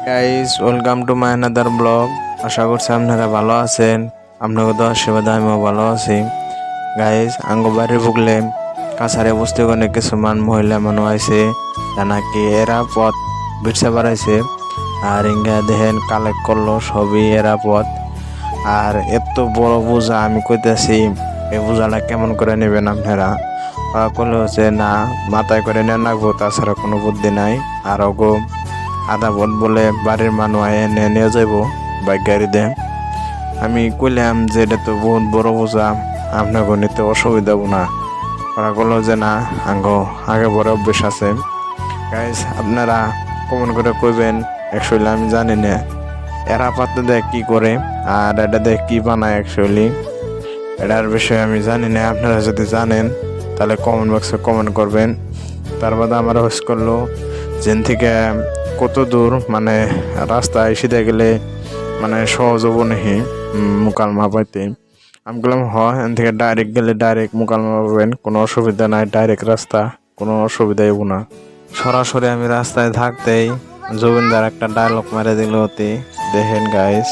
Guys, welcome to my another blog. আশা করছি আপনারা ভালো আছেন। আপনাকে তো আশীর্বাদে আমিও ভালো আছি। গাইস, আঙ্গ বাড়ি ভুগলে কাছারে বসতে অনেক কিছুমান মহিলা মানুষ আইছে, নাকি এরা পথ বিরসা বাড়াইছে। আর ইঙ্গা দেখেন কালেক্ট করলো সবই এরা পথ। আর এত বড় বোঝা আমি কইতেছি, এই বোঝাটা কেমন করে নেবেন আপনারা? ওরা করলে হচ্ছে না, মাথায় করে নেন রাখবো, তাছাড়া কোনো বুদ্ধি নাই। আর ওগো আধা পথ বলে বাড়ির মানুষ এনে নিয়ে যাইব বাইক গাড়িতে। আমি কইলাম যে এটা তো বহুত বড় বোঝা, আপনাকে নিতে অসুবিধা না। ওরা বললো যে না, আগে বড় অভ্যেস আছে। গাইজ, আপনারা কমন করে কইবেন। অ্যাকচুয়ালি আমি জানি না এরা পাত্র দেয় কি করে আর এটা দেয় কি বানায়। অ্যাকচুয়ালি এটার বিষয়ে আমি জানি না। আপনারা যদি জানেন তাহলে কমেন্ট বক্সে কমেন্ট করবেন। তার বাদে আমার হোস করলো যেন থেকে কত দূর, মানে রাস্তায় সিধে গেলে মানে সহজ হবো নাকি মুকালমা পাইতে। আমি বললাম এন থেকে ডাইরেক্ট গেলে ডাইরেক্ট মুকালমা পাবেন, কোনো অসুবিধা নাই, ডাইরেক্ট রাস্তা, কোনো অসুবিধাই হবো না। সরাসরি আমি রাস্তায় থাকতেই জুবিনদার একটা ডায়লগ মারে দিল অতি। দেখেন গাইস,